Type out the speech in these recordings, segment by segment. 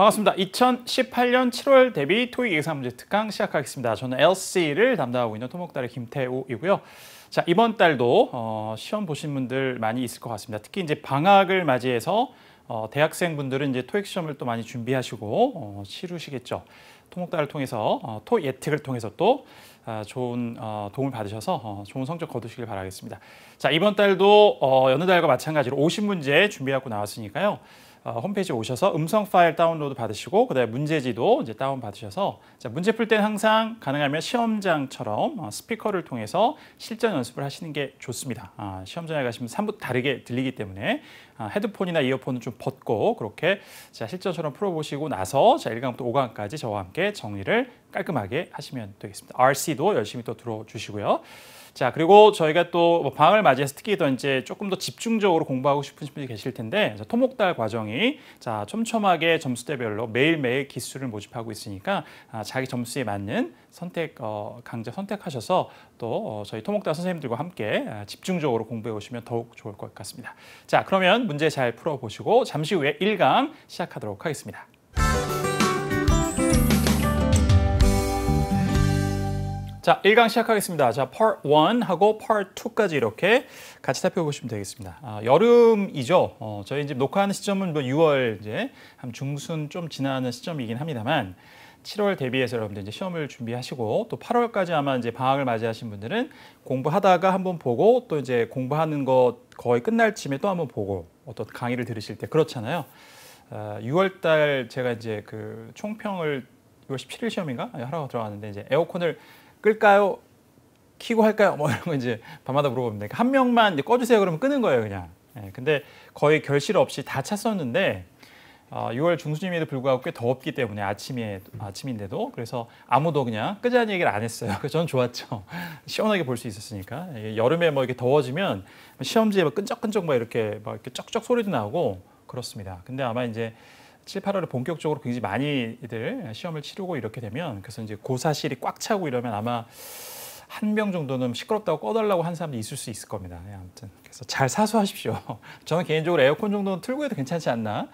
반갑습니다. 2018년 7월 대비 토익 예상 문제 특강 시작하겠습니다. 저는 LC를 담당하고 있는 토목달의 김태우이고요. 자, 이번 달도 시험 보신 분들 많이 있을 것 같습니다. 특히 이제 방학을 맞이해서 대학생분들은 이제 토익 시험을 또 많이 준비하시고 치르시겠죠. 토목달을 통해서 토예특을 통해서 또 좋은 도움을 받으셔서 좋은 성적 거두시길 바라겠습니다. 자, 이번 달도 여느 달과 마찬가지로 50문제 준비하고 나왔으니까요. 홈페이지에 오셔서 음성 파일 다운로드 받으시고 그다음에 문제지도 이제 다운 받으셔서 자, 문제 풀 때는 항상 가능하면 시험장처럼 스피커를 통해서 실전 연습을 하시는 게 좋습니다. 시험장에 가시면 사뭇 다르게 들리기 때문에 헤드폰이나 이어폰은 좀 벗고 그렇게 자, 실전처럼 풀어보시고 나서 자, 1강부터 5강까지 저와 함께 정리를 깔끔하게 하시면 되겠습니다. RC도 열심히 또 들어주시고요. 자, 그리고 저희가 또 방학을 맞이해서 특히 더 이제 조금 더 집중적으로 공부하고 싶으신 분이 계실 텐데 토목달 과정이 자, 촘촘하게 점수대별로 매일매일 기수를 모집하고 있으니까 자기 점수에 맞는 선택 강좌 선택하셔서 또 저희 토목달 선생님들과 함께 집중적으로 공부해 오시면 더욱 좋을 것 같습니다. 자, 그러면 문제 잘 풀어보시고 잠시 후에 1강 시작하도록 하겠습니다. 자, 1강 시작하겠습니다. 자, Part 1하고 Part 2까지 이렇게 같이 살펴보시면 되겠습니다. 여름이죠. 저희 이제 녹화하는 시점은 뭐 6월 이제 한 중순 좀 지나는 시점이긴 합니다만 7월 대비해서 여러분들 이제 시험을 준비하시고 또 8월까지 아마 이제 방학을 맞이하신 분들은 공부하다가 한번 보고 또 이제 공부하는 거 거의 끝날 쯤에 또 한번 보고 어떤 강의를 들으실 때 그렇잖아요. 6월 달 제가 이제 그 총평을 6월 17일 시험인가 하러 들어갔는데 이제 에어컨을 끌까요? 키고 할까요? 뭐 이런 거 이제 밤마다 물어봅니다. 그러니까 한 명만 이제 꺼주세요 그러면 끄는 거예요 그냥. 근데 거의 결실 없이 다 찼었는데 6월 중순임에도 불구하고 꽤 더웠기 때문에 아침인데도 그래서 아무도 그냥 끄자는 얘기를 안 했어요. 그래서 저는 좋았죠. 시원하게 볼 수 있었으니까. 여름에 뭐 이렇게 더워지면 시험지에 막 끈적끈적 막 이렇게 쩍쩍 소리도 나고 그렇습니다. 근데 아마 이제 7, 8월에 본격적으로 굉장히 많이들 시험을 치르고 이렇게 되면 그래서 이제 고사실이 꽉 차고 이러면 아마 한 명 정도는 시끄럽다고 꺼달라고 한 사람도 있을 수 있을 겁니다. 아무튼 그래서 잘 사수하십시오. 저는 개인적으로 에어컨 정도는 틀고 해도 괜찮지 않나?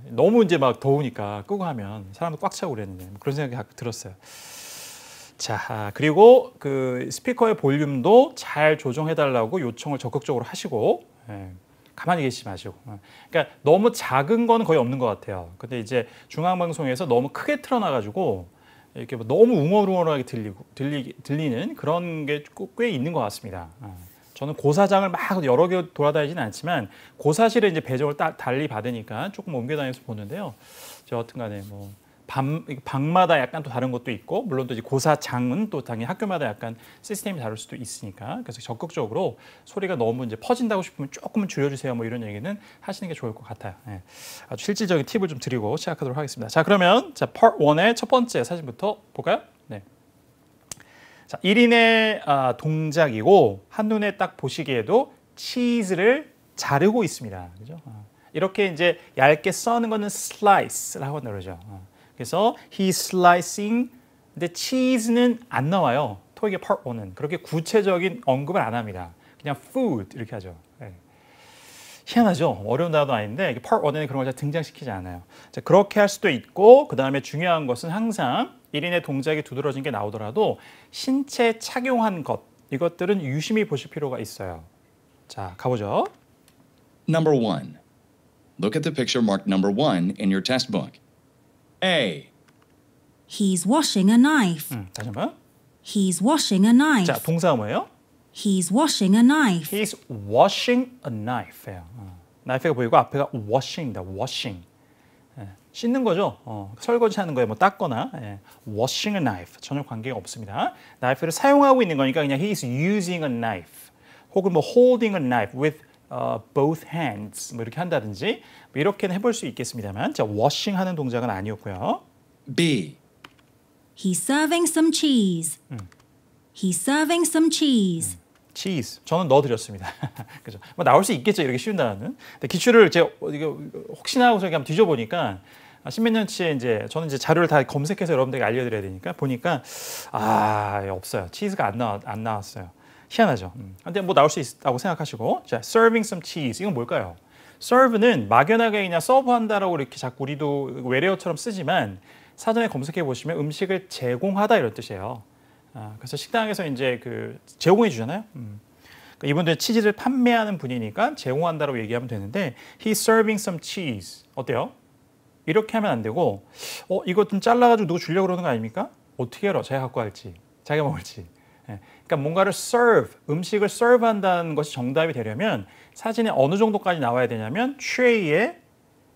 너무 이제 막 더우니까 끄고 하면 사람도 꽉 차고 그랬는데 그런 생각이 들었어요. 자, 그리고 그 스피커의 볼륨도 잘 조정해달라고 요청을 적극적으로 하시고. 가만히 계시지 마시고. 그러니까 너무 작은 건 거의 없는 것 같아요. 근데 이제 중앙방송에서 너무 크게 틀어놔가지고 이렇게 뭐 너무 웅얼웅얼하게 들리는 그런 게 꽤 있는 것 같습니다. 저는 고사장을 막 여러 개 돌아다니지는 않지만 고사실에 이제 배정을 달리 받으니까 조금 옮겨 다녀서 보는데요. 여하튼간에 뭐 방마다 약간 또 다른 것도 있고 물론 또 이제 고사장은 또 당연히 학교마다 약간 시스템이 다를 수도 있으니까 그래서 적극적으로 소리가 너무 이제 퍼진다고 싶으면 조금은 줄여주세요 뭐 이런 얘기는 하시는 게 좋을 것 같아요. 아주 실질적인 팁을 좀 드리고 시작하도록 하겠습니다. 자, 그러면 자 Part 1의 첫 번째 사진부터 볼까요? 네. 자, 1인의 동작이고 한눈에 딱 보시기에도 치즈를 자르고 있습니다. 그죠? 이렇게 이제 얇게 써는 거는 slice라고 그러죠. 그래서 he's slicing. 근데 치즈는 안 나와요. 토익의 Part 1은 그렇게 구체적인 언급을 안 합니다. 그냥 food 이렇게 하죠. 희한하죠. 어려운 단어도 아닌데 Part 1에는 그런 걸 잘 등장시키지 않아요. 자, 그렇게 할 수도 있고 그 다음에 중요한 것은 항상 1인의 동작이 두드러진 게 나오더라도 신체 착용한 것 이것들은 유심히 보실 필요가 있어요. 자, 가보죠. Number 1. Look at the picture marked number 1 in your test book. A. He's washing a knife. 다시 한번. He's washing a knife. 자, 동사가 뭐예요? He's washing a knife. He's washing a knife예요. knife가 보이고 앞에가 washing이다. washing. 씻는 거죠. 설거지하는 거에 뭐 닦거나 washing a knife 전혀 관계가 없습니다. knife를 사용하고 있는 거니까 그냥 he's using a knife 혹은 뭐 holding a knife with both hands 뭐 이렇게 한다든지 뭐 이렇게는 해볼 수 있겠습니다만 자, washing 하는 동작은 아니었고요. B. He's serving some cheese. He's serving some cheese. cheese. 저는 넣어드렸습니다. 그죠? 뭐 나올 수 있겠죠. 이렇게 쉬운 단어는. 근데 기출을 제가 혹시나 하고서 한번 뒤져보니까 십몇 년치에 이제 저는 이제 자료를 다 검색해서 여러분들에게 알려드려야 되니까 보니까 없어요. 치즈가 안 나왔어요. 희한하죠. 근데 뭐 나올 수 있다고 생각하시고 자, serving some cheese 이건 뭘까요? serve는 막연하게 그냥 서브한다라고 이렇게 자꾸 우리도 외래어처럼 쓰지만 사전에 검색해 보시면 음식을 제공하다 이런 뜻이에요. 그래서 식당에서 이제 그 제공해 주잖아요. 그러니까 이분들 치즈를 판매하는 분이니까 제공한다라고 얘기하면 되는데 he's serving some cheese. 어때요? 이렇게 하면 안 되고 이거 좀 잘라가지고 누구 주려고 그러는 거 아닙니까? 어떻게 알아? 자기가 갖고 갈지. 자기가 먹을지. 그러니까 뭔가를 serve, 음식을 serve한다는 것이 정답이 되려면 사진에 어느 정도까지 나와야 되냐면 트레이에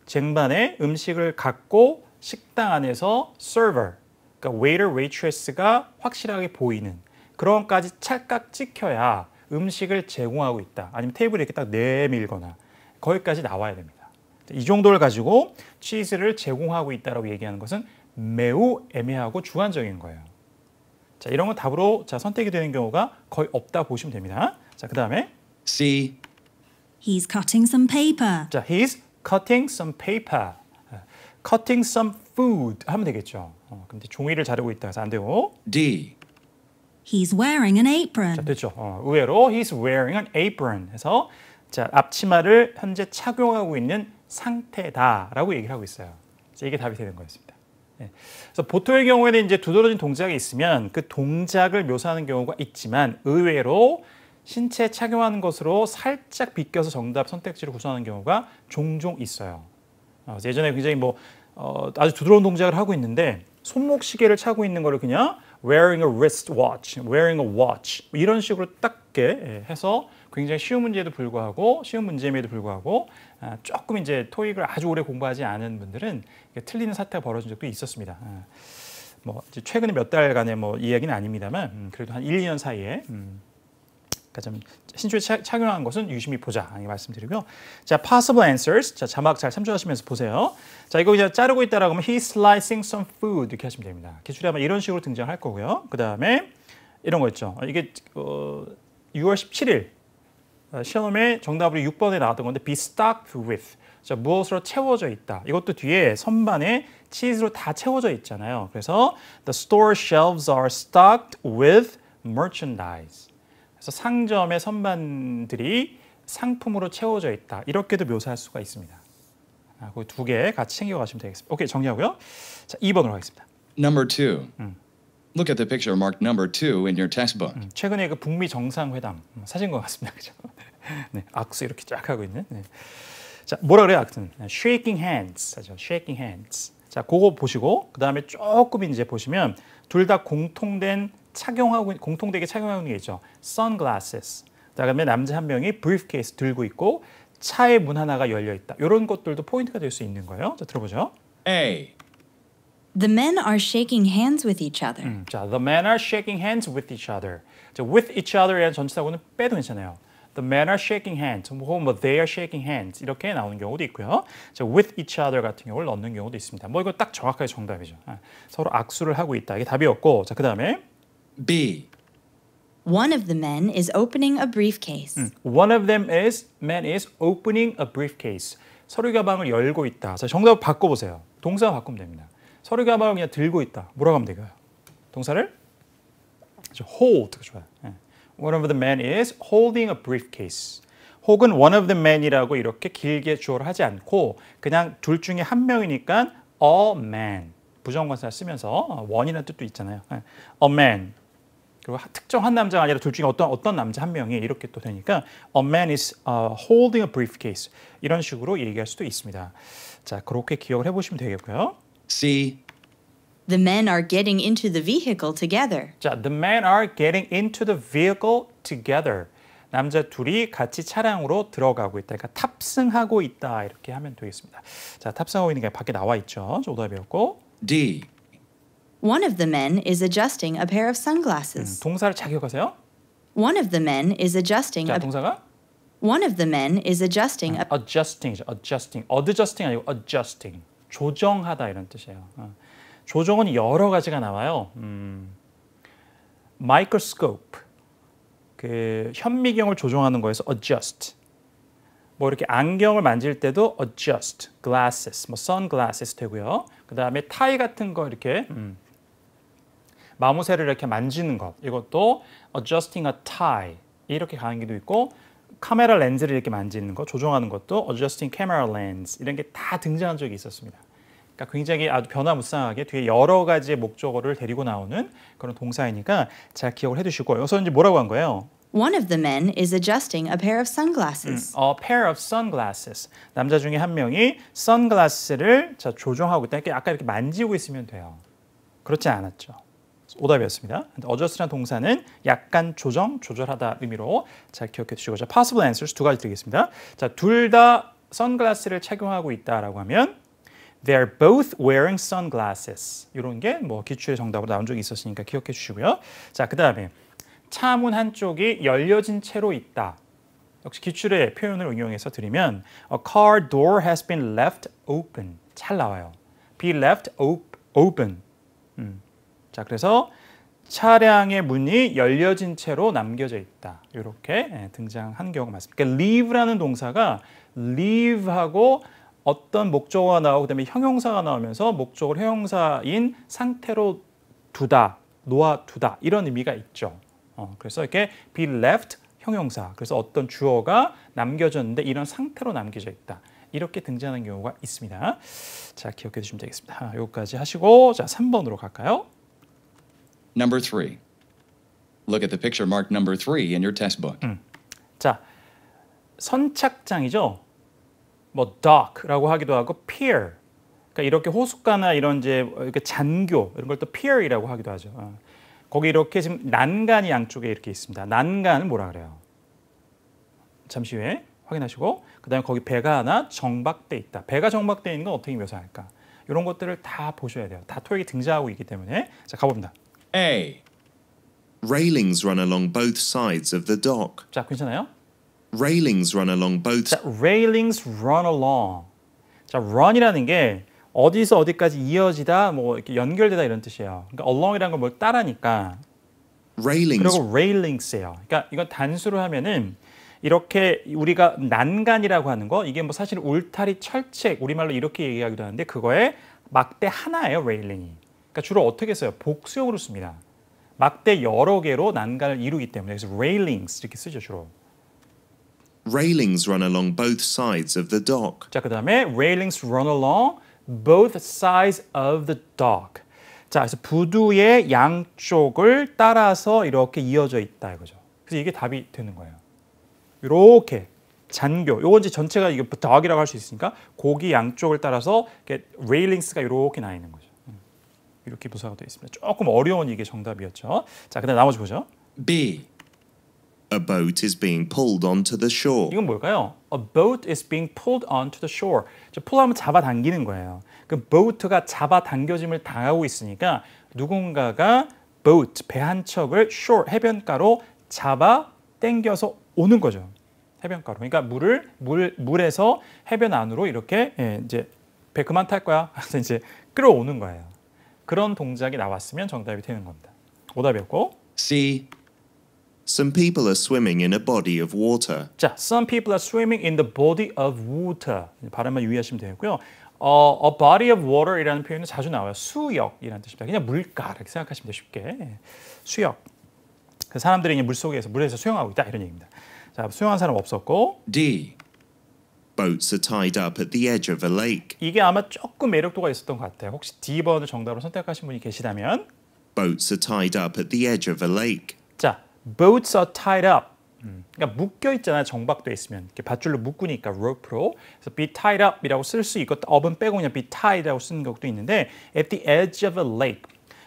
쟁반에 음식을 갖고 식당 안에서 server, 그러니까 waiter, waitress가 확실하게 보이는 그런 것까지 찰칵 찍혀야 음식을 제공하고 있다. 아니면 테이블에 이렇게 딱 내밀거나 거기까지 나와야 됩니다. 이 정도를 가지고 치즈를 제공하고 있다고 얘기하는 것은 매우 애매하고 주관적인 거예요. 자, 이런 건 답으로 선택이 되는 경우가 거의 없다 보시면 됩니다. 자, 그다음에 C. He's cutting some paper. 자, he's cutting some paper. cutting some food 하면 되겠죠. 근데 종이를 자르고 있다 해서 안 되고. D. He's wearing an apron. 자, 됐죠. 의외로 he's wearing an apron 해서 자, 앞치마를 현재 착용하고 있는 상태다라고 얘기를 하고 있어요. 자, 이게 답이 되는 거였습니다. 네. 그래서 보통의 경우에는 이제 두드러진 동작이 있으면 그 동작을 묘사하는 경우가 있지만 의외로 신체에 착용하는 것으로 살짝 비껴서 정답 선택지를 구성하는 경우가 종종 있어요. 예전에 굉장히 아주 부드러운 동작을 하고 있는데 손목 시계를 차고 있는 거를 그냥 wearing a wristwatch, wearing a watch 이런 식으로 딱 해서 굉장히 쉬운 문제에도 불구하고 쉬운 문제임에도 불구하고 조금 이제 토익을 아주 오래 공부하지 않은 분들은 틀리는 사태가 벌어진 적도 있었습니다. 이제 최근에 몇 달간의 이야기는 아닙니다만 그래도 한 1, 2년 사이에 그러니까 좀 신초에 착용한 것은 유심히 보자 말씀드리고요. 자, possible answers. 자, 자막 잘 참조하시면서 보세요. 자, 이거 그냥 자르고 있다라고 하면 he's slicing some food 이렇게 하시면 됩니다. 기출에 아마 이런 식으로 등장할 거고요. 그 다음에 이런 거 있죠. 이게 6월 17일 시험에 정답으로 6번에 나왔던 건데 be stocked with. 자, 무엇으로 채워져 있다. 이것도 뒤에 선반에 치즈로 다 채워져 있잖아요. 그래서 the store shelves are stocked with merchandise. 그래서 상점의 선반들이 상품으로 채워져 있다. 이렇게도 묘사할 수가 있습니다. 그 두 개 같이 챙겨가시면 되겠습니다. 오케이, 정리하고요. 자, 2번으로 가겠습니다. Number 2. Look at the picture marked number 2 in your textbook. 최근에 그 북미 정상회담 사진 것 같습니다. 그죠? 네, 악수 이렇게 쫙 하고 있는. 네. 자, 뭐라 그래요, 악수는? shaking hands 하죠. shaking hands. 자, 그거 보시고 그 다음에 조금 이제 보시면 둘 다 공통되게 착용하고 있는 게 있죠. sunglasses. 그다음에 남자 한 명이 briefcase 들고 있고 차의 문 하나가 열려 있다. 이런 것들도 포인트가 될 수 있는 거예요. 자, 들어보죠. A. The men are shaking hands with each other. 자, the men are shaking hands with each other. 자, with each other이라는 전치사고는 빼도 괜찮아요. The men are shaking hands, 혹은 they are shaking hands 이렇게 나오는 경우도 있고요. 자, with each other 같은 경우를 넣는 경우도 있습니다. 이거 딱 정확하게 정답이죠. 서로 악수를 하고 있다. 이게 답이었고, 자, 그 다음에 B. One of the men is opening a briefcase. One of them is man is opening a briefcase. 서류 가방을 열고 있다. 자, 정답 바꿔보세요. 동사 바꾸면 됩니다. 서류 가방을 그냥 들고 있다. 뭐라고 하면 되고요? 동사를 hold. 좋아요. One of the men is holding a briefcase. 혹은 one of the men이라고 이렇게 길게 주어를 하지 않고 그냥 둘 중에 한 명이니까 a man. 부정관사 쓰면서 one이라는 뜻도 있잖아요. a man. 그리고 특정 한 남자가 아니라 둘 중에 어떤 남자 한 명이 이렇게 또 되니까 a man is holding a briefcase 이런 식으로 얘기할 수도 있습니다. 자, 그렇게 기억을 해보시면 되겠고요. C. The men are getting into the vehicle together. 자, the men are getting into the vehicle together. 남자 둘이 같이 차량으로 들어가고 있다. 그러니까 탑승하고 있다. 이렇게 하면 되겠습니다. 자, 탑승하고 있는 게 밖에 나와 있죠. 오답이었고. D. One of the men is adjusting a pair of sunglasses. 동사를 잘 기억하세요. One of the men is adjusting 자, a 동사가 One of the men is adjusting a adjusting이죠. adjusting 아니고 adjusting. 조정하다 이런 뜻이에요. 조정은 여러 가지가 나와요. microscope. 그 현미경을 조정하는 거에서 adjust. 이렇게 안경을 만질 때도 adjust, glasses, sunglasses 되고요. 그 다음에 타이 같은 거 이렇게 마모새를 이렇게 만지는 것 이것도 adjusting a tie 이렇게 가는 게도 있고 카메라 렌즈를 이렇게 만지는 거, 조정하는 것도 adjusting camera lens 이런 게 다 등장한 적이 있었습니다. 그러니까 굉장히 아주 변화무쌍하게 뒤에 여러 가지의 목적어를 데리고 나오는 그런 동사이니까 잘 기억을 해두시고 여기서 이제 뭐라고 한 거예요? One of the men is adjusting a pair of sunglasses. A pair of sunglasses. 남자 중에 한 명이 선글라스를 자, 조정하고 있다. 아까 이렇게 만지고 있으면 돼요. 그렇지 않았죠. 오답이었습니다. adjust라는 동사는 약간 조절하다 의미로 잘 기억해 두시고 자, possible answers 두 가지 드리겠습니다. 자, 둘 다 선글라스를 착용하고 있다라고 하면 They're both wearing sunglasses. 이런 게 뭐 기출의 정답으로 나온 적이 있었으니까 기억해 주시고요. 자, 그다음에 차 문 한쪽이 열려진 채로 있다. 역시 기출의 표현을 응용해서 드리면 A car door has been left open. 잘 나와요. Be left open. 자, 그래서 차량의 문이 열려진 채로 남겨져 있다. 이렇게 등장한 경우가 많습니다. 그러니까 leave라는 동사가 leave하고 어떤 목적어가 나오고 그다음에 형용사가 나오면서 목적을 형용사인 상태로 두다, 놓아두다 이런 의미가 있죠. 그래서 이렇게 be left 형용사. 그래서 어떤 주어가 남겨졌는데 이런 상태로 남겨져 있다. 이렇게 등장하는 경우가 있습니다. 자, 기억해 두시면 되겠습니다. 여기까지 하시고 자, 3번으로 갈까요? Number 3. Look at the picture marked number 3 in your test book. 자, 선착장이죠. 뭐 dock라고 하기도 하고 pier. 그러니까 이렇게 호숫가나 이런 이제 이렇게 잔교 이런 걸 또 pier이라고 하기도 하죠. 거기 이렇게 지금 난간이 양쪽에 이렇게 있습니다. 난간을 뭐라 그래요? 잠시 후에 확인하시고 그다음에 거기 배가 하나 정박돼 있다. 배가 정박돼 있는 건 어떻게 묘사할까? 이런 것들을 다 보셔야 돼요. 다 토익이 등장하고 있기 때문에 자, 가봅니다. A. Railings run along both sides of the dock. 자, 괜찮아요? Railings run along both. 자, railings run along. 자, run이라는 게 어디서 어디까지 이어지다, 뭐 이렇게 연결되다 이런 뜻이에요. 그러니까 along이라는 걸 뭘 따라니까. Railings. 그리고 railings예요. 그러니까 이건 단수로 하면은 이렇게 우리가 난간이라고 하는 거 이게 뭐 사실 울타리, 철책 우리말로 이렇게 얘기하기도 하는데 그거에 막대 하나예요, railing이. 그러니까 주로 어떻게 써요? 복수형으로 씁니다. 막대 여러 개로 난간을 이루기 때문에 그래서 railings 이렇게 쓰죠 주로. Railings run along both sides of the dock. 자, 그다음에 railings run along both sides of the dock. 자, 그래서 부두의 양쪽을 따라서 이렇게 이어져 있다 이거죠. 그래서 이게 답이 되는 거예요. 이렇게 잔교. 요건 이제 전체가 이게 dock이라고 할 수 있으니까 고기 양쪽을 따라서 이렇게 railings가 이렇게 나 있는 거죠. 이렇게 묘사가 되어 있습니다. 조금 어려운 이게 정답이었죠. 자, 그다음 나머지 보죠. B. A boat is being pulled onto the shore. 이건 뭘까요? A boat is being pulled onto the shore. pull하면 잡아당기는 거예요. 그 boat가 잡아당겨짐을 당하고 있으니까 누군가가 boat, 배 한 척을 shore, 해변가로 잡아 당겨서 오는 거죠. 해변가로. 그러니까 물에서 해변 안으로 이렇게 이제 배 그만 탈 거야. 그래서 이제 끌어오는 거예요. 그런 동작이 나왔으면 정답이 되는 겁니다. 오답이었고. C. Some people are swimming in a body of water. 자, some people are swimming in the body of water. 발음만 유의하시면 되고요. A body of water이라는 표현은 자주 나와요. 수역이라는 뜻입니다. 그냥 물가 이렇게 생각하시면 돼요. 쉽게. 수역. 사람들이 물에서 수영하고 있다 이런 얘기입니다. 자, 수영한 사람 없었고. D. Boats are tied up at the edge of a lake. 이게 아마 조금 매력도가 있었던 것 같아요. 혹시 D번을 정답으로 선택하신 분이 계시다면. Boats are tied up at the edge of a lake. 자, boats are tied up. 그러니까 묶여 있잖아요. 정박돼 있으면 이렇게 밧줄로 묶으니까 rope로. 그래서 be tied up이라고 쓸 수 있고 up은 빼고 그냥 be tied라고 쓰는 경우도 있는데 at the edge of a lake.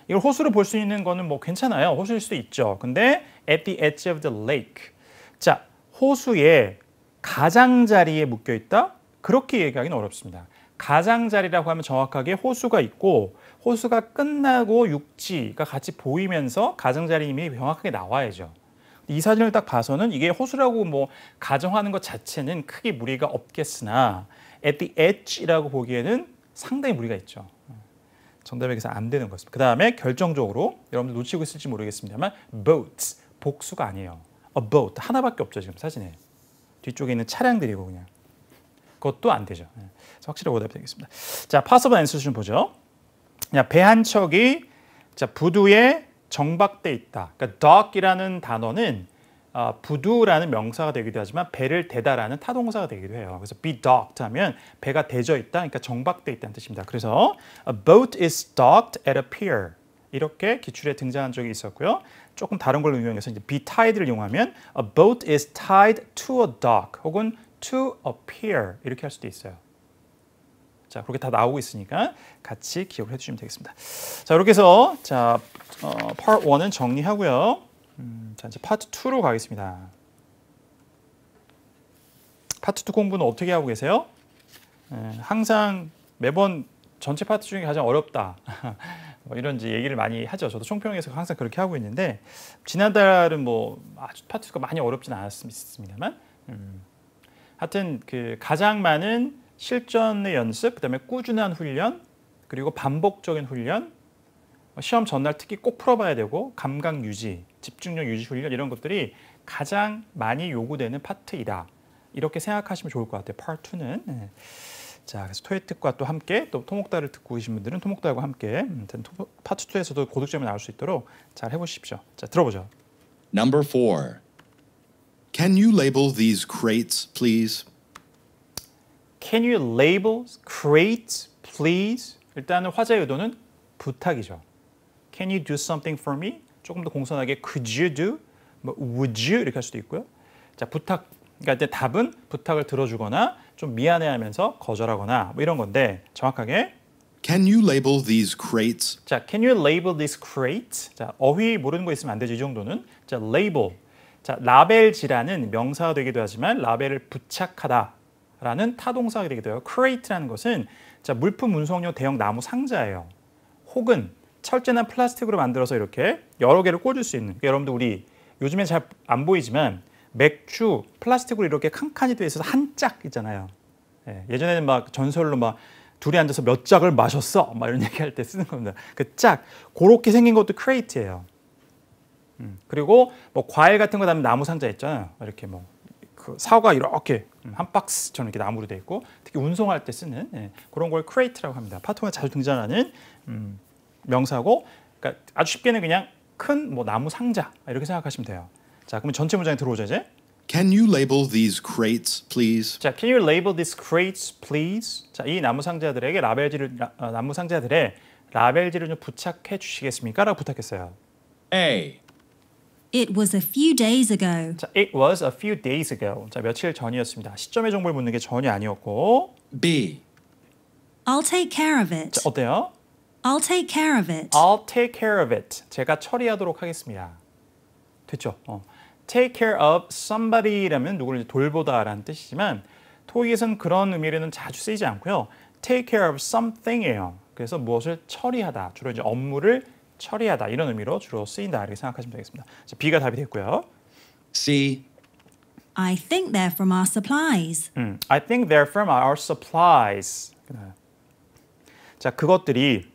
이걸 호수로 볼 수 있는 거는 뭐 괜찮아요. 호수일 수도 있죠. 근데 at the edge of the lake. 자, 호수의 가장자리에 묶여 있다? 그렇게 얘기하기는 어렵습니다. 가장자리라고 하면 정확하게 호수가 있고 호수가 끝나고 육지가 같이 보이면서 가장자리 이미 명확하게 나와야죠. 이 사진을 딱 봐서는 이게 호수라고 뭐 가정하는 것 자체는 크게 무리가 없겠으나 at the edge라고 보기에는 상당히 무리가 있죠. 정답에게서 안 되는 것입니다. 그 다음에 결정적으로 여러분들 놓치고 있을지 모르겠습니다만 boats, 복수가 아니에요. A boat, 하나밖에 없죠 지금 사진에. 뒤쪽에 있는 차량들이고 그냥. 그것도 안 되죠. 확실히 오답이 되겠습니다. 자, possible answer 좀 보죠. 배 한 척이 자, 부두에 정박돼 있다. 그러니까 dock이라는 단어는 부두라는 명사가 되기도 하지만 배를 대다라는 타동사가 되기도 해요. 그래서 be docked 하면 배가 대져 있다, 그러니까 정박돼 있다는 뜻입니다. 그래서 a boat is docked at a pier 이렇게 기출에 등장한 적이 있었고요. 조금 다른 걸 응용해서 이제 be tied를 이용하면 a boat is tied to a dock 혹은 to a pier 이렇게 할 수도 있어요. 자, 그렇게 다 나오고 있으니까 같이 기억을 해주시면 되겠습니다. 자, 이렇게 해서 자, part 1은 정리하고요. 자, 이제 파트 2로 가겠습니다. 파트 2 공부는 어떻게 하고 계세요? 항상 매번 전체 파트 중에 가장 어렵다. 뭐 이런 이제 얘기를 많이 하죠. 저도 총평에서 항상 그렇게 하고 있는데 지난달은 뭐 아주 파트가 많이 어렵진 않았습니다만 하여튼 그 가장 많은 실전의 연습, 그다음에 꾸준한 훈련, 그리고 반복적인 훈련, 시험 전날 특히 꼭 풀어봐야 되고 감각 유지, 집중력 유지 훈련 이런 것들이 가장 많이 요구되는 파트이다. 이렇게 생각하시면 좋을 것 같아요. Part 2는. 네. 자, 그래서 토익과 또 함께 또 토목다를 듣고 계신 분들은 토목다과 함께 파트 2에서도 고득점이 나올 수 있도록 잘 해보십시오. 자, 들어보죠. Number 4. Can you label these crates, please? Can you label crates, please? 일단은 화제의 의도는 부탁이죠. Can you do something for me? 조금 더 공손하게 Could you do? 뭐 Would you? 이렇게 할 수도 있고요. 자, 부탁. 그러니까 이제 답은 부탁을 들어주거나 좀 미안해하면서 거절하거나 뭐 이런 건데 정확하게 Can you label these crates? 자, Can you label this crate? 자, 어휘 모르는 거 있으면 안 되죠. 이 정도는. 자, label. 자, 라벨지라는 명사가 되기도 하지만 라벨을 부착하다라는 타동사가 되기도 해요. crate라는 것은 자, 물품 운송용 대형 나무 상자예요. 혹은 철제나 플라스틱으로 만들어서 이렇게 여러 개를 꽂을 수 있는. 그러니까 여러분들 우리 요즘엔 잘 안 보이지만 맥주 플라스틱으로 이렇게 칸칸이 되어 있어서 한 짝 있잖아요. 예전에는 막 전설로 막 둘이 앉아서 몇 짝을 마셨어 막 이런 얘기할 때 쓰는 겁니다. 그 짝 그렇게 생긴 것도 크레이트예요. 그리고 뭐 과일 같은 거 담은 나무 상자 있잖아요. 이렇게 뭐 그 사과 이렇게 한 박스처럼 이렇게 나무로 돼 있고 특히 운송할 때 쓰는 그런 걸 크레이트라고 합니다. 파토가 자주 등장하는 명사고, 그러니까 아주 쉽게는 그냥 큰 뭐 나무 상자 이렇게 생각하시면 돼요. 자, 그러면 전체 문장에 들어오죠 이제. Can you label these crates, please? 자, Can you label these crates, please? 자, 이 나무 상자들에게 나무 상자들의 라벨지를 좀 부착해 주시겠습니까? 라고 부탁했어요. A. It was a few days ago. 자, It was a few days ago. 자, 며칠 전이었습니다. 시점의 정보를 묻는 게 전혀 아니었고. B. I'll take care of it. 자, 어때요? I'll take care of it. I'll take care of it. 제가 처리하도록 하겠습니다. 됐죠? Take care of somebody라면 누구를 돌보다라는 뜻이지만 토익에서는 그런 의미로는 자주 쓰이지 않고요. Take care of something이에요. 그래서 무엇을 처리하다, 주로 이제 업무를 처리하다 이런 의미로 주로 쓰인다 이렇게 생각하시면 되겠습니다. 자, B가 답이 됐고요. C. I think they're from our supplies. I think they're from our supplies. 자, 그것들이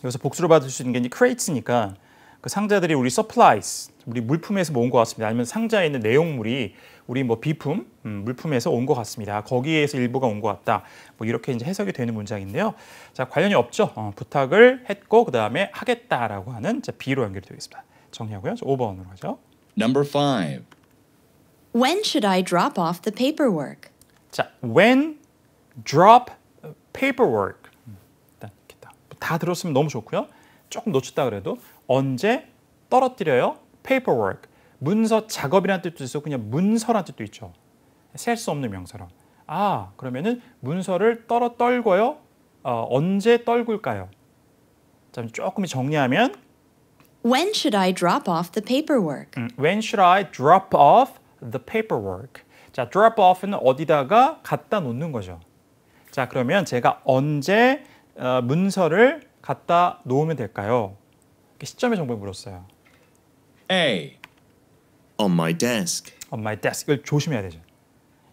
여기서 복수로 받을 수 있는 게 이제 crates니까 그 상자들이 우리 supplies, 우리 물품에서 온 것 같습니다. 아니면 상자에 있는 내용물이 우리 뭐 비품, 물품에서 온 것 같습니다. 거기에서 일부가 온 것 같다. 뭐 이렇게 이제 해석이 되는 문장인데요. 자, 관련이 없죠. 부탁을 했고 그 다음에 하겠다라고 하는 자, B로 연결이 되겠습니다. 정리하고요. 5번으로 가죠. Number 5. When should I drop off the paperwork? 자, when drop paperwork. 일단 다 들었으면 너무 좋고요. 조금 놓쳤다 그래도 언제 떨어뜨려요? paperwork. 문서 작업이라는 뜻도 있고 그냥 문서라는 뜻도 있죠. 셀 수 없는 명사로. 아, 그러면은 문서를 떨고요. 언제 떨굴까요? 자, 조금 정리하면 When should I drop off the paperwork? When should I drop off the paperwork? 자, drop off는 어디다가 갖다 놓는 거죠. 자, 그러면 제가 언제 문서를 갖다 놓으면 될까요? 시점의 정보를 물었어요. A. On my desk. On my desk. 이걸 조심해야 되죠.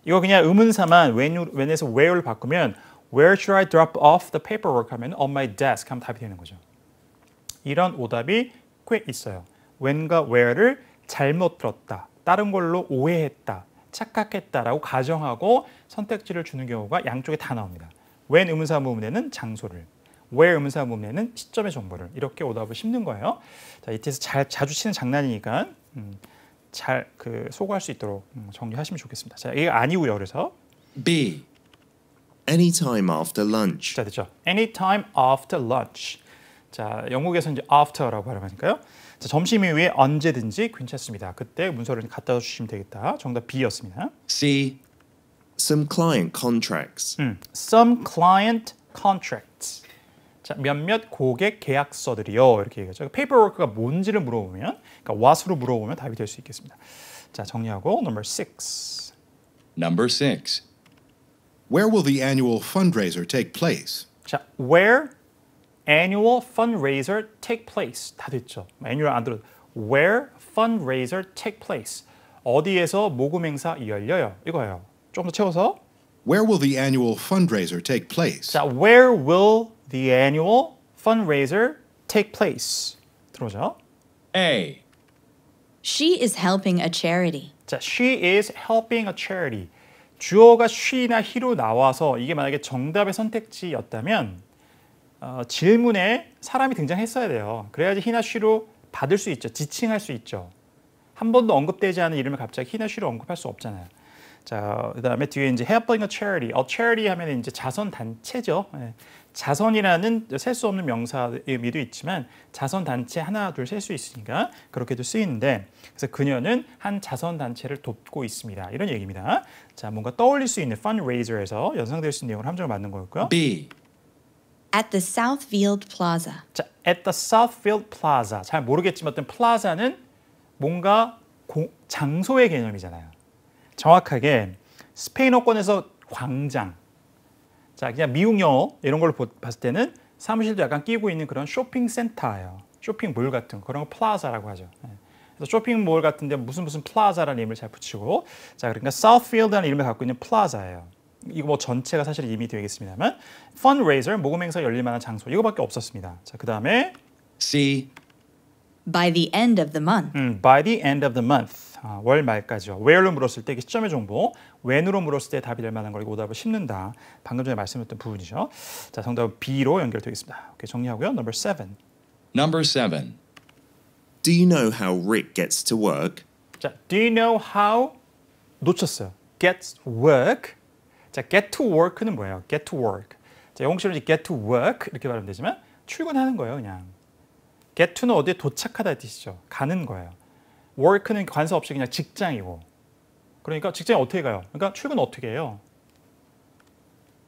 이거 그냥 의문사만 when에서 where를 바꾸면 Where should I drop off the paperwork 하면 on my desk 하면 답이 되는 거죠. 이런 오답이 꽤 있어요. when과 where를 잘못 들었다, 다른 걸로 오해했다, 착각했다라고 가정하고 선택지를 주는 경우가 양쪽에 다 나옵니다. when 의문사 부분에는 장소를, where 의문사 부분에는 시점의 정보를 이렇게 오답을 씹는 거예요. 자, 이때서 자주 치는 장난이니까 잘 그 소거할 수 있도록 정리하시면 좋겠습니다. 자, 이게 아니고요. 그래서 B. Anytime after lunch. 자, 됐죠. Anytime after lunch. 자, 영국에서 이제 after라고 발음하니까요. 자, 점심 이후에 언제든지 괜찮습니다. 그때 문서를 갖다 주시면 되겠다. 정답 B였습니다. C. Some client contracts. Some client contracts. 자, 몇몇 고객 계약서들이요. 이렇게 얘기하죠. paperwork가 뭔지를 물어보면, 그러니까 what으로 물어보면 답이 될 수 있겠습니다. 자, 정리하고 number 6. Number 6. Where will the annual fundraiser take place? 자, where annual fundraiser take place. 다 됐죠. annual 안 들어도 where fundraiser take place. 어디에서 모금 행사 열려요. 이거예요. 좀 더 채워서 Where will the annual fundraiser take place? 자, where will the annual fundraiser take place? 들어오죠. A. She is helping a charity. 자, she is helping a charity. 주어가 she나 he로 나와서 이게 만약에 정답의 선택지였다면 질문에 사람이 등장했어야 돼요. 그래야지 he나 she로 받을 수 있죠. 지칭할 수 있죠. 한 번도 언급되지 않은 이름을 갑자기 he나 she로 언급할 수 없잖아요. 자, 그다음에 뒤에 이제 helping a charity 하면 이제 자선 단체죠. 예. 자선이라는 셀 수 없는 명사 의미도 있지만 자선 단체 하나 둘 셀 수 있으니까 그렇게도 쓰이는데 그래서 그녀는 한 자선 단체를 돕고 있습니다. 이런 얘기입니다. 자, 뭔가 떠올릴 수 있는 fundraiser에서 연상될 수 있는 내용을 함정을 만든 거였고요. B. At the Southfield Plaza. 자, at the Southfield Plaza. 잘 모르겠지만 어떤 플라자는 뭔가 장소의 개념이잖아요. 정확하게 스페인어권에서 광장. 자, 그냥 미국 영어 이런 걸로 봤을 때는 사무실도 약간 끼고 있는 그런 쇼핑센터예요. 쇼핑몰 같은 그런 거 플라자라고 하죠. 그래서 쇼핑몰 같은데 무슨 플라자라는 이름을 잘 붙이고 자, 그러니까 Southfield라는 이름을 갖고 있는 플라자예요. 이거 뭐 전체가 사실 이미 되겠습니다만 fundraiser 모금 행사 열릴 만한 장소 이거밖에 없었습니다. 자, 그다음에 C. By the end of the month. by the end of the month. 월 말까지요. where로 물었을 때 이게 시점의 정보, when으로 물었을 때 답이 될 만한 걸 오답을 씹는다. 방금 전에 말씀드렸던 부분이죠. 자, 정답은 B로 연결되겠습니다. 오케이, 정리하고요. Number 7. Number 7. Do you know how Rick gets to work? 자, do you know how 놓쳤어요. Get work. 자, get to work는 뭐예요? Get to work. 자, 영어식으로 get to work 이렇게 발음되면 되지만 출근하는 거예요, 그냥. get to는 어디에 도착하다의 뜻이죠. 가는 거예요. work는 관사 없이 그냥 직장이고. 그러니까 직장에 어떻게 가요? 그러니까 출근 어떻게 해요?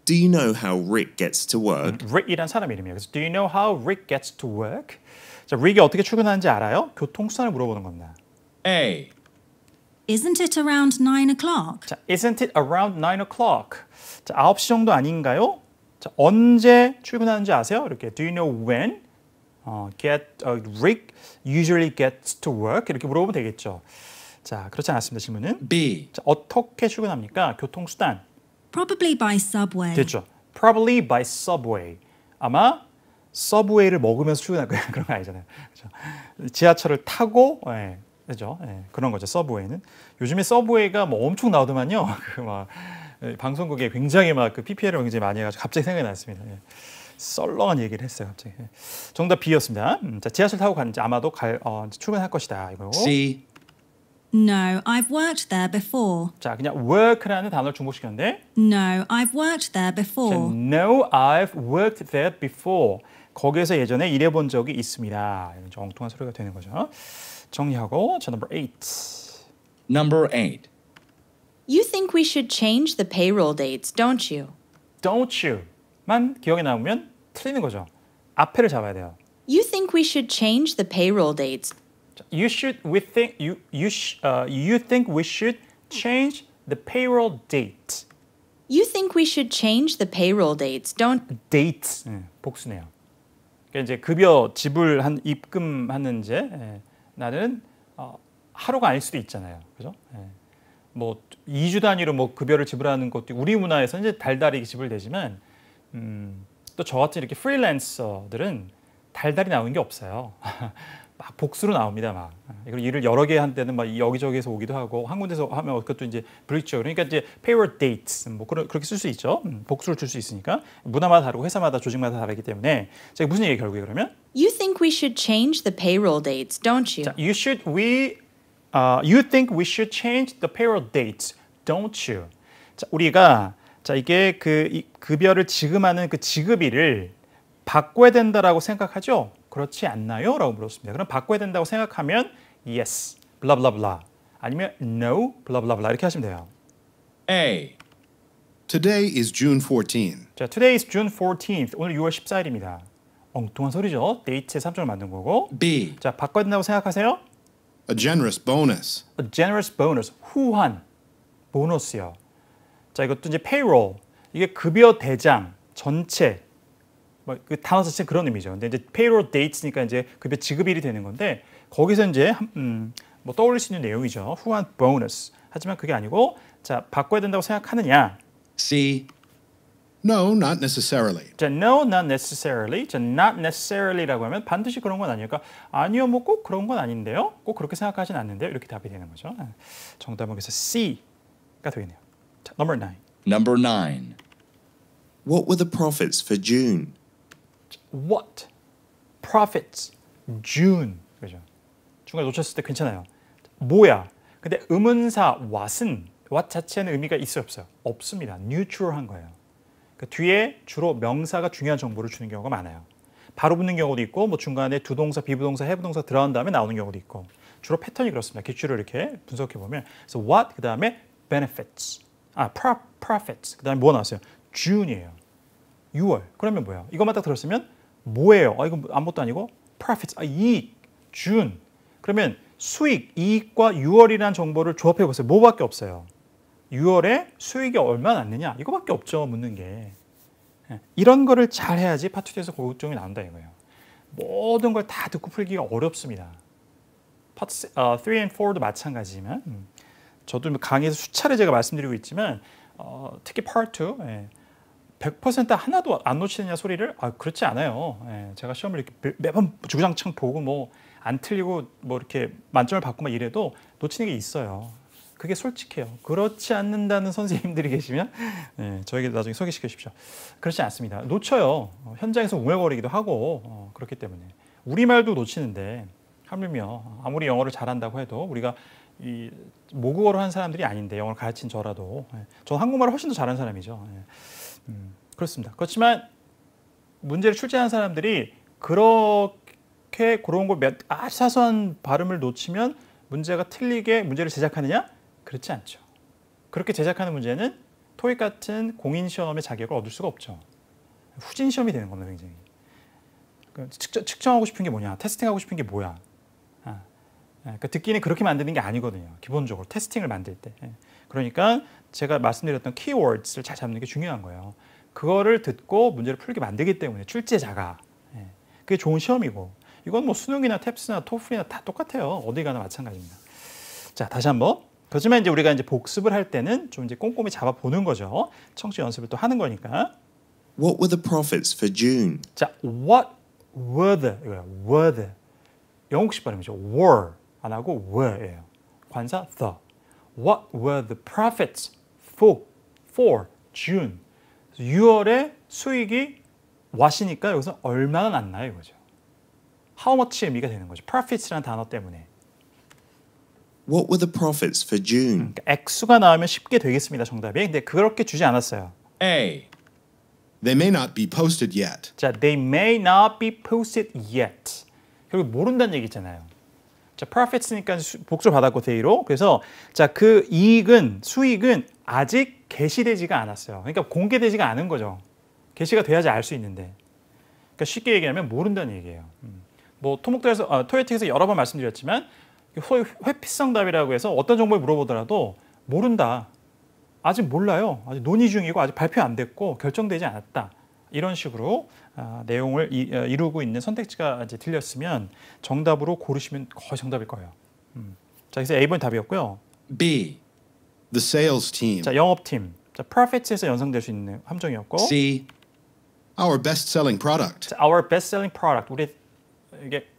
Do you know how Rick gets to work? Rick이란 사람 이름이에요. 그래서 do you know how Rick gets to work? 자, Rick이 어떻게 출근하는지 알아요? 교통수단을 물어보는 겁니다. A. Isn't it around 9 o'clock? 자, isn't it around 9 o'clock? 자, 9시 정도 아닌가요? 자, 언제 출근하는지 아세요? 이렇게 do you know when? Rick usually gets to work 이렇게 물어보면 되겠죠. 자, 그렇지 않았습니다. 질문은 B. 자, 어떻게 출근합니까? 교통수단 Probably by subway. 됐죠. Probably by subway. 아마 서브웨이를 먹으면서 출근할 거예요. 그런 거 아니잖아요. 그렇죠? 지하철을 타고, 예, 그죠? 예, 그런 거죠. 서브웨이는 요즘에 서브웨이가 뭐 엄청 나오더만요. 그 막 방송국에 굉장히 막 그 PPL을 굉장히 많이 해가지고 갑자기 생각이 났습니다. 예. 썰렁한 얘기를 했어요, 갑자기. 예. 정답 B였습니다. 자, 지하철 타고 가는지 아마도 출근할 것이다 이거. C. No, I've worked there before. 자, 그냥 work라는 단어를 중복시켰는데. No, I've worked there 자, before. no, I've worked there before. 거기에서 예전에 일해본 적이 있습니다. 이런 좀 엉뚱한 소리가 되는 거죠. 정리하고 자, number 8. Number 8. You think we should change the payroll dates, don't you? Don't you?만 기억에 남으면 틀리는 거죠. 앞에를 잡아야 돼요. You think we should change the payroll dates. You think we should change the payroll date. You think we should change the payroll dates, don't Date 복수네요. 그러니까 이제 급여 지불한 입금하는지 나는 하루가 아닐 수도 있잖아요. 그죠? 뭐 2주 단위로 뭐 급여를 지불하는 것도 우리 문화에서 이제 달달이 지불되지만 또 저같이 이렇게 프리랜서들은 달달이 나오는 게 없어요. 막 복수로 나옵니다. 막 이걸 일을 여러 개 한 때는 막 여기저기에서 오기도 하고 한 군데서 하면 그것도 이제 불이죠. 그러니까 이제 payroll dates 뭐 그렇게 쓸 수 있죠. 복수를 줄 수 있으니까 문화마다 다르고 회사마다 조직마다 다르기 때문에 제가 무슨 얘기 결국에 그러면 You think we should change the payroll dates, don't you? 자, You think we should change the payroll dates, don't you? 자, 우리가 자 이게 이 급여를 지급하는 그 지급일을 바꿔야 된다라고 생각하죠? 그렇지 않나요? 라고 물었습니다. 그럼 바꿔야 된다고 생각하면 yes, 블라블라블라 아니면 no, 블라블라블라 이렇게 하시면 돼요. A. Today is June 14. 자, today is June 14th. 오늘 6월 14일입니다. 엉뚱한 소리죠. 데이트의 3점을 만든 거고. B. 자, 바꿔야 된다고 생각하세요? A generous bonus. A generous bonus. 후한 보너스요. 자, 이것도 이제 payroll. 이게 급여 대장 전체 뭐 그 단어 자체 그런 의미죠. 근데 이제 payroll dates니까 이제 급여 지급일이 되는 건데 거기서 이제 뭐 떠올릴 수 있는 내용이죠. 후한 보너스. 하지만 그게 아니고 자, 바꿔야 된다고 생각하느냐? C. No, not necessarily. 자, no, not necessarily. 자, not necessarily라고 하면 반드시 그런 건 아니니까 아니요, 뭐 꼭 그런 건 아닌데요. 꼭 그렇게 생각하진 않는데요. 이렇게 답이 되는 거죠. 정답은 그래서 C가 되겠네요. 자, number 9. Number 9. What were the profits for June? What profits June. 그죠? 중간에 놓쳤을 때 괜찮아요. 뭐야? 근데 의문사 what은 what 자체는 의미가 있어요, 없어요? 없습니다. neutral한 거예요. 그 뒤에 주로 명사가 중요한 정보를 주는 경우가 많아요. 바로 붙는 경우도 있고 뭐 중간에 두 동사, 비부동사, 해부동사 들어간 다음에 나오는 경우도 있고 주로 패턴이 그렇습니다. 기출을 이렇게 분석해 보면 그래서 what 그 다음에 benefits, profits 그 다음에 뭐 나왔어요? June이에요. 6월. 그러면 뭐야? 이것만 딱 들었으면 뭐예요? 이거 아무것도 아니고 profits, 이익, June. 그러면 수익, 이익과 6월이라는 정보를 조합해 보세요. 뭐밖에 없어요? 6월에 수익이 얼마나 났느냐? 이거밖에 없죠. 묻는 게. 이런 거를 잘 해야지 파트 2에서 고급점이 나온다 이거예요. 모든 걸 다 듣고 풀기가 어렵습니다. 파트 3 and 4도 마찬가지지만 저도 강의에서 수차례 제가 말씀드리고 있지만 특히 파트 2 100% 하나도 안 놓치느냐 소리를 그렇지 않아요. 제가 시험을 이렇게 매번 주구장창 보고 뭐 안 틀리고 뭐 이렇게 만점을 받고 막 이래도 놓치는 게 있어요. 그게 솔직해요. 그렇지 않는다는 선생님들이 계시면 저에게 나중에 소개시켜 주십시오. 그렇지 않습니다. 놓쳐요. 현장에서 웅얼거리기도 하고 그렇기 때문에 우리말도 놓치는데 하물며 아무리 영어를 잘한다고 해도 우리가 이 모국어로 한 사람들이 아닌데 영어를 가르친 저라도 저는 한국말을 훨씬 더 잘하는 사람이죠. 그렇습니다. 그렇지만 문제를 출제하는 사람들이 그렇게 그런 걸 아주 사소한 발음을 놓치면 문제가 틀리게 문제를 제작하느냐? 그렇지 않죠. 그렇게 제작하는 문제는 토익 같은 공인 시험의 자격을 얻을 수가 없죠. 후진 시험이 되는 겁니다, 굉장히. 측정하고 싶은 게 뭐냐? 테스팅하고 싶은 게 뭐야? 그러니까 듣기는 그렇게 만드는 게 아니거든요. 기본적으로 테스팅을 만들 때. 그러니까 제가 말씀드렸던 키워드를 잘 잡는 게 중요한 거예요. 그거를 듣고 문제를 풀게 만들기 때문에 출제자가 그게 좋은 시험이고 이건 뭐 수능이나 탭스나 토플이나 다 똑같아요. 어디 가나 마찬가지입니다. 자, 다시 한번. 그렇지만 이제 우리가 이제 복습을 할 때는 좀 이제 꼼꼼히 잡아 보는 거죠. 청취 연습을 또 하는 거니까. What were the profits for June? 자, what were the 영국식 발음이죠. were 안 하고 were예요. 관사 the. What were the profits for June? 6월에 수익이 what이니까 여기서 얼마나 났나요, 이거죠. How much 의미가 되는 거죠. profits라는 단어 때문에. What were the profits for June? 그러니까 액수가 나오면 쉽게 되겠습니다, 정답이. 근데 그렇게 주지 않았어요. A. They may not be posted yet. 자, they may not be posted yet. 결국 모른다는 얘기잖아요. 자, profits니까 복수 받았고 they로. 그래서 자, 그 이익은 수익은 아직 게시되지가 않았어요. 그러니까 공개되지가 않은 거죠. 게시가 돼야지 알 수 있는데. 그러니까 쉽게 얘기하면 모른다는 얘기예요. 뭐 토익에서 여러 번 말씀드렸지만 소위 회피성 답이라고 해서 어떤 정보를 물어보더라도 모른다. 아직 몰라요. 아직 논의 중이고 아직 발표 안 됐고 결정되지 않았다. 이런 식으로 내용을 이루고 있는 선택지가 이제 들렸으면 정답으로 고르시면 거의 정답일 거예요. 자, 그래서 A번 답이었고요. B. The sales team. 자, 영업팀. 자, profits에서 연상될 수 있는 함정이었고. C. Our best-selling product. 자, our best-selling product.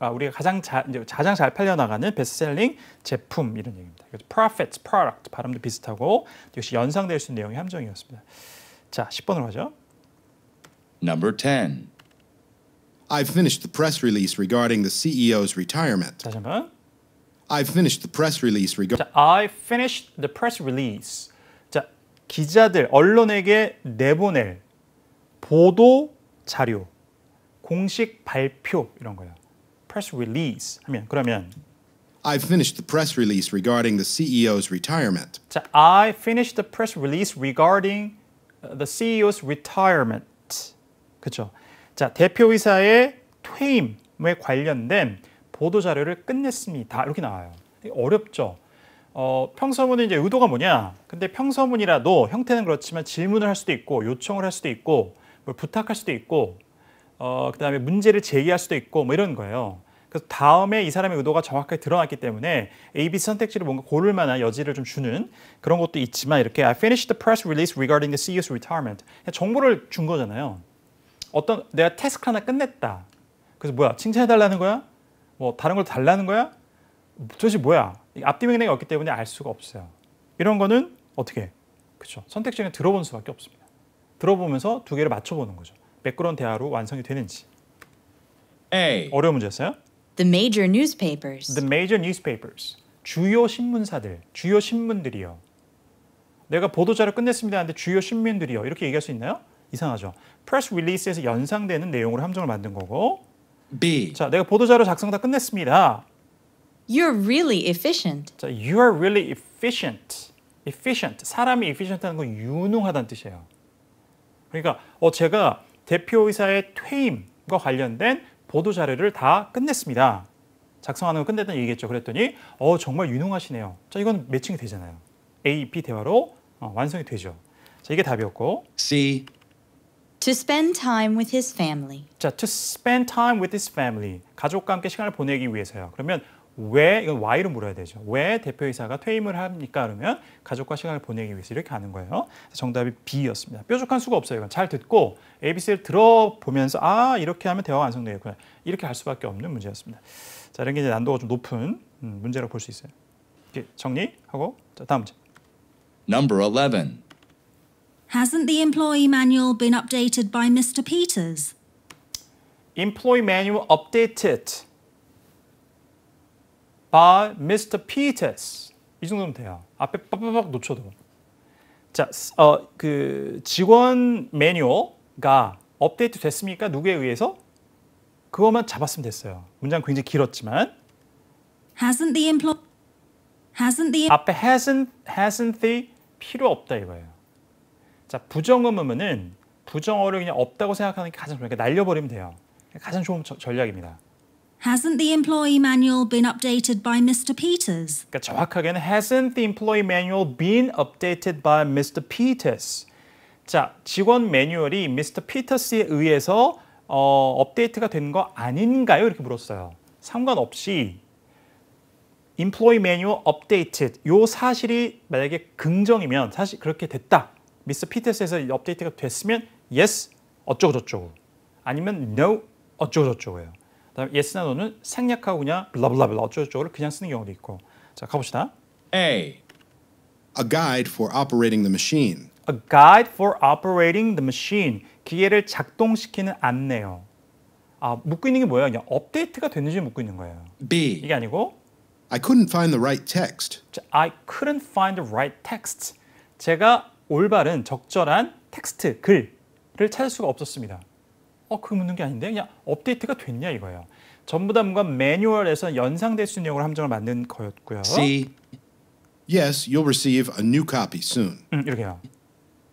우리가 가장 잘 팔려 나가는 베스트셀링 제품 이런 얘기입니다. profits, product 발음도 비슷하고 역시 연상될 수 있는 내용의 함정이었습니다. 자, 10번으로 가죠. Number 10. I've finished the press release regarding the CEO's retirement. 다시 한번. I've finished the press release regarding. 자, I finished the press release. 자, 기자들, 언론에게 내보낼 보도 자료, 공식 발표 이런 거예요. press release 하면 그러면 I've finished the press release regarding the CEO's retirement. 자, I finished the press release regarding the CEO's retirement. 그렇죠? 자, 대표이사의 퇴임에 관련된 보도 자료를 끝냈습니다. 이렇게 나와요. 어렵죠. 평서문은 이제 의도가 뭐냐? 근데 평서문이라도 형태는 그렇지만 질문을 할 수도 있고 요청을 할 수도 있고 뭘 부탁할 수도 있고 그다음에 문제를 제기할 수도 있고 뭐 이런 거예요. 그래서 다음에 이 사람의 의도가 정확하게 드러났기 때문에 A, B 선택지를 뭔가 고를 만한 여지를 좀 주는 그런 것도 있지만 이렇게 I finished the press release regarding the CEO's retirement. 정보를 준 거잖아요. 내가 태스크 하나 끝냈다. 그래서 뭐야? 칭찬해달라는 거야? 뭐 다른 걸 달라는 거야? 도대체 뭐야? 앞뒤 맥락이 없기 때문에 알 수가 없어요. 이런 거는 어떻게 해? 그렇죠? 선택지는 들어보는 수밖에 없습니다. 들어보면서 두 개를 맞춰보는 거죠. 매끄러운 대화로 완성이 되는지. A. 어려운 문제였어요? The major newspapers. The major newspapers. 주요 신문사들, 주요 신문들이요. 내가 보도자료 끝냈습니다 하는데 주요 신문들이요. 이렇게 얘기할 수 있나요? 이상하죠. 프레스 릴리스에서 연상되는 내용으로 함정을 만든 거고. B. 자, 내가 보도자료 작성 다 끝냈습니다. You're really efficient. 자, you are really efficient. efficient. 사람이 efficient하는 건 유능하다는 뜻이에요. 그러니까 제가 대표이사의 퇴임과 관련된 보도 자료를 다 끝냈습니다. 작성하는 거 끝냈다는 얘기겠죠. 그랬더니 정말 유능하시네요. 자, 이건 매칭이 되잖아요. A, B 대화로 완성이 되죠. 자, 이게 답이었고. C. To spend time with his family. 자, to spend time with his family. 가족과 함께 시간을 보내기 위해서요. 그러면 왜 이건 why로 물어야 되죠. 왜 대표이사가 퇴임을 합니까? 그러면 가족과 시간을 보내기 위해서 이렇게 하는 거예요. 정답이 B였습니다. 뾰족한 수가 없어요. 이건 잘 듣고 ABC를 들어보면서 이렇게 하면 대화가 완성되겠구나. 이렇게 할 수밖에 없는 문제였습니다. 자, 이런 게 이제 난도가 좀 높은 문제라고 볼 수 있어요. 이렇게 정리하고 자, 다음 문제. Number 11. Hasn't the employee manual been updated by Mr. Peters? Employee manual updated by Mr. Peters. 이 정도면 돼요. 앞에 빡빡빡 놓쳐도. 자, 그 직원 매뉴얼가 업데이트 됐습니까? 누구에 의해서? 그것만 잡았으면 됐어요. 문장 굉장히 길었지만 Hasn't the 앞에 hasn't the 필요 없다 이거예요. 자, 부정의문은 부정어를 그냥 없다고 생각하는 게 가장 좋아요. 그러니까 날려버리면 돼요. 가장 좋은 전략입니다. Hasn't the employee manual been updated by Mr. Peters? 그러니까 정확하게는 hasn't the employee manual been updated by Mr. Peters? 자, 직원 매뉴얼이 Mr. Peters에 의해서 업데이트가 된 거 아닌가요? 이렇게 물었어요. 상관없이 employee manual updated 요 사실이 만약에 긍정이면 사실 그렇게 됐다. Mr. Peters에서 업데이트가 됐으면 yes 어쩌고 저쩌고 아니면 no 어쩌고 저쩌고예요. 그다음에 yes나 no는 생략하고 그냥 블라블라블라 어쩌고 저쩌고를 그냥 쓰는 경우도 있고. 자, 가봅시다. A. A guide for operating the machine. A guide for operating the machine. 기계를 작동시키는 안내요. 묻고 있는 게 뭐예요? 그냥 업데이트가 됐는지 묻고 있는 거예요. B. 이게 아니고 I couldn't find the right text. 자, I couldn't find the right text. 제가 올바른 적절한 텍스트, 글을 찾을 수가 없었습니다. 그 묻는 게 아닌데 그냥 업데이트가 됐냐 이거예요. 전부 다 뭔가 매뉴얼에서 연상될 수 있는 내용으로 함정을 만든 거였고요. C. Yes, you'll receive a new copy soon. 이렇게요.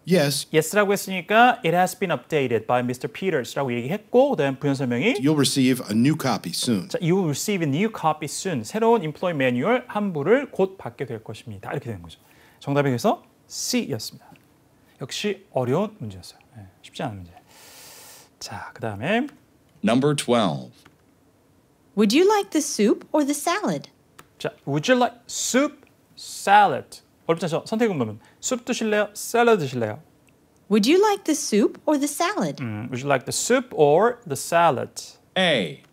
Yes, Yes라고 했으니까 it has been updated by Mr. Peters라고 얘기했고 그다음 부연 설명이 you'll receive a new copy soon. 자, you will receive a new copy soon. 새로운 employee 매뉴얼 한 부를 곧 받게 될 것입니다. 이렇게 되는 거죠. 정답이 그래서 C였습니다. 역시 어려운 문제였어요. 쉽지 않은 문제. 자, 그다음에 Number 12. Would you like the soup or the salad? 자, would you like soup, salad? 어렵지 않죠? 선택은 뭐면 soup 드실래요? 샐러드 드실래요? Would you like the soup or the salad? Would you like the soup or the salad? A.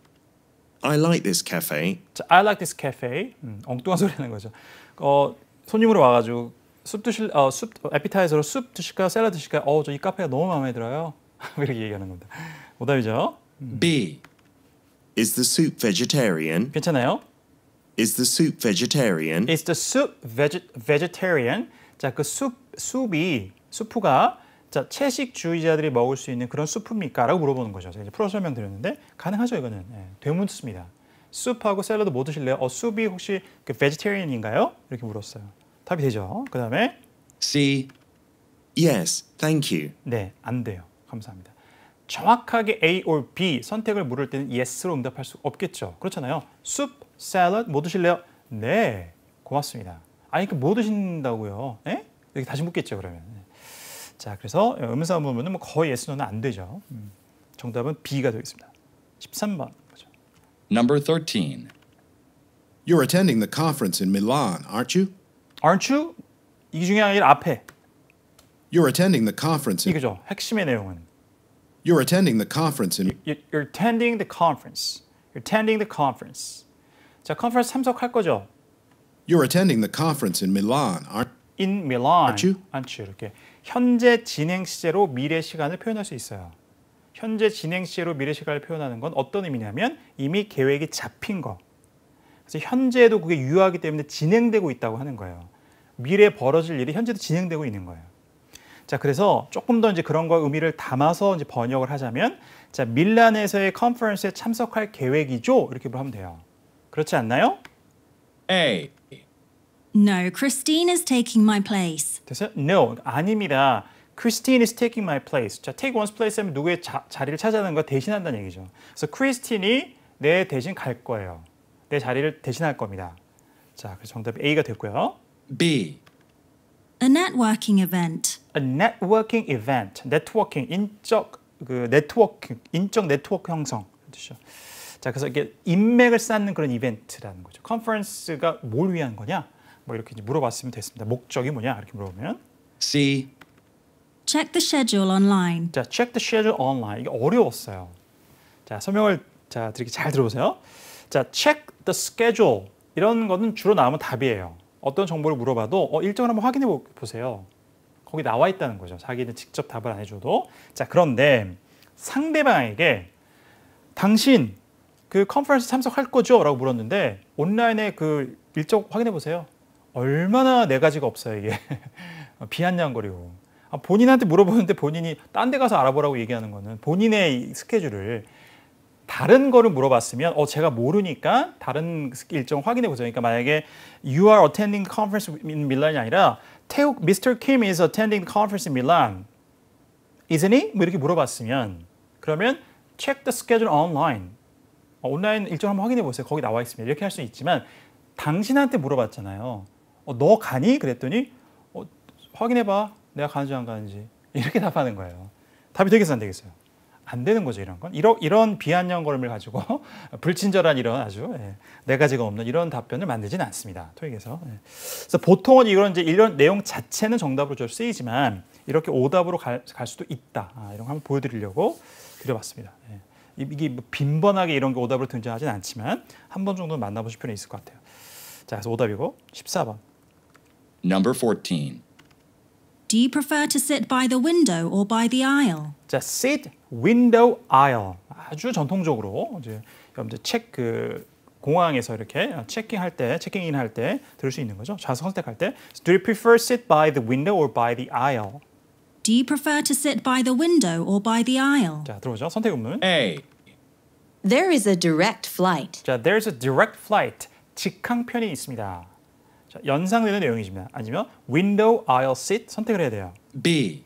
I like this cafe. 자, I like this cafe. 엉뚱한 소리 하는 거죠. 손님으로 와가지고 숲 에피타이저로 숲 드실까요? 샐러드 드실까요? 저 이 카페가 너무 마음에 들어요. 이렇게 얘기하는 겁니다. 오답이죠. B. Is the soup vegetarian? 괜찮아요? Is the soup vegetarian? Is the soup vegetarian? 자, 그 수프가 자, 채식주의자들이 먹을 수 있는 그런 수프입니까? 라고 물어보는 거죠. 제가 이제 풀어 설명드렸는데 가능하죠, 이거는. 예, 되묻습니다. 수프하고 샐러드 뭐 드실래요? 수프이 혹시 그 vegetarian인가요? 이렇게 물었어요. 답이 되죠. 그 다음에 C. Yes, thank you. 네, 안 돼요. 감사합니다. 정확하게 A or B 선택을 물을 때는 yes로 응답할 수 없겠죠. 그렇잖아요. soup, salad 뭐 드실래요? 네, 고맙습니다. 아니, 뭐 드신다고요? 예? 이렇게 다시 묻겠죠, 그러면. 자, 그래서 의문사 문문은 뭐 거의 yes, no는 안 되죠. 정답은 B가 되겠습니다. 13번. 그렇죠. Number 13. You're attending the conference in Milan, aren't you? Aren't you? 이 중에 아니라 앞에 You're attending the conference in 이거죠. 핵심의 내용은 You're attending the conference in You're attending the conference. You're attending the conference. 자, 컨퍼런스 참석할 거죠. You're attending the conference in Milan, aren't In Milan. Aren't you? Aren't you? 이렇게 현재 진행 시제로 미래 시간을 표현할 수 있어요. 현재 진행 시제로 미래 시간을 표현하는 건 어떤 의미냐면 이미 계획이 잡힌 거. 그래서 현재에도 그게 유효하기 때문에 진행되고 있다고 하는 거예요. 미래에 벌어질 일이 현재도 진행되고 있는 거예요. 자, 그래서 조금 더 이제 그런 거 의미를 담아서 이제 번역을 하자면, 자, 밀란에서의 컨퍼런스에 참석할 계획이죠. 이렇게 하면 돼요. 그렇지 않나요? A. No, Christine is taking my place. 그래서 no, 아닙니다. Christine is taking my place. 자, take one's place 하면 누구의 자리를 차지하는 거 대신한다는 얘기죠. 그래서 크리스틴이 내 대신 갈 거예요. 내 자리를 대신할 겁니다. 자, 그래서 정답이 A가 됐고요. B. A networking event. A networking event. 네트워킹, 인적 네트워크 형성 뜻이죠. 자, 그래서 이게 인맥을 쌓는 그런 이벤트라는 거죠. 컨퍼런스가 뭘 위한 거냐? 뭐 이렇게 이제 물어봤으면 됐습니다. 목적이 뭐냐? 이렇게 물어보면 C. Check the schedule online. 자, check the schedule online. 이게 어려웠어요. 자, 설명을 자, 드리게 잘 들어보세요. 자, check the schedule. 이런 거는 주로 나오면 답이에요. 어떤 정보를 물어봐도 일정을 한번 확인해 보세요. 거기 나와 있다는 거죠. 자기는 직접 답을 안 해줘도. 자, 그런데 상대방에게 당신 그 컨퍼런스 참석할 거죠? 라고 물었는데 온라인에 그 일정 확인해 보세요. 얼마나 네 가지가 없어요, 이게. 비아냥거리고. 본인한테 물어보는데 본인이 딴 데 가서 알아보라고 얘기하는 거는 본인의 스케줄을 다른 거를 물어봤으면 제가 모르니까 다른 일정 확인해 보세요. 그러니까 만약에 You are attending conference in Milan이 아니라 Mr. Kim is attending the conference in Milan. Isn't he? 뭐 이렇게 물어봤으면 그러면 check the schedule online. 온라인 일정 한번 확인해 보세요. 거기 나와 있습니다. 이렇게 할 수 있지만 당신한테 물어봤잖아요. 너 가니? 그랬더니 확인해봐. 내가 가는지 안 가는지. 이렇게 답하는 거예요. 답이 되겠어요? 안 되겠어요? 안 되는 거죠, 이런 건. 이런 비아냥거림을 가지고 불친절한 이런 아주 네 가지가 없는 이런 답변을 만들지는 않습니다. 토익에서. 그래서 보통은 이런 내용 자체는 정답으로 좀 쓰이지만 이렇게 오답으로 갈 수도 있다. 이런 거 한번 보여드리려고 그려봤습니다. 이게 뭐 빈번하게 이런 게 오답으로 등장하진 않지만 한 번 정도는 만나보실 필요는 있을 것 같아요. 자, 그래서 오답이고 14번. Number 14. Do you prefer to sit by the window or by the aisle? 자, sit, window, aisle. 아주 전통적으로 이제 여러분들 공항에서 이렇게 체킹인 할 때 들을 수 있는 거죠. 좌석 선택할 때. Do you prefer sit by the window or by the aisle? Do you prefer to sit by the window or by the aisle? 자, 들어보죠. 선택 의문. A. There is a direct flight. 자, there's a direct flight. 직항편이 있습니다. 자, 연상되는 내용이지만 아니면 window, aisle, seat 선택을 해야 돼요. B.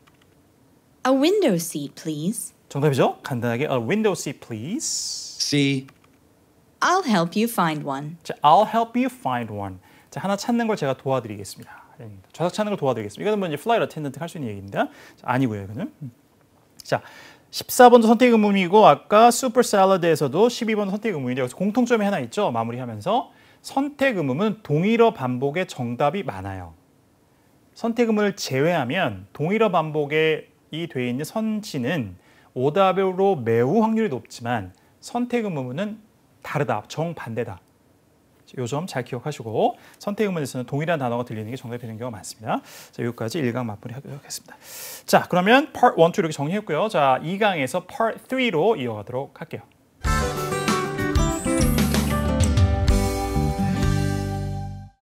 A window seat, please. 정답이죠? 간단하게 a window seat, please. C. I'll help you find one. 자, I'll help you find one. 자, 하나 찾는 걸 제가 도와드리겠습니다. 좌석 찾는 걸 도와드리겠습니다. 이거는 뭐 이제 flight attendant 할 수 있는 얘기입니다. 자, 아니고요, 이거는. 자, 14번도 선택 의문이고 아까 super salad에서도 12번도 선택 의문인데 여기서 공통점이 하나 있죠. 마무리하면서 선택 의문은 동일어 반복의 정답이 많아요. 선택 의문을 제외하면 동일어 반복이 돼 있는 선지는 오답으로 매우 확률이 높지만 선택 의문은 다르다, 정반대다. 이 점 잘 기억하시고 선택 의문에서는 동일한 단어가 들리는 게 정답이 되는 경우가 많습니다. 자, 여기까지 1강 맞부리 하겠습니다. 자, 그러면 Part 1, 2 이렇게 정리했고요. 자, 2강에서 Part 3로 이어가도록 할게요.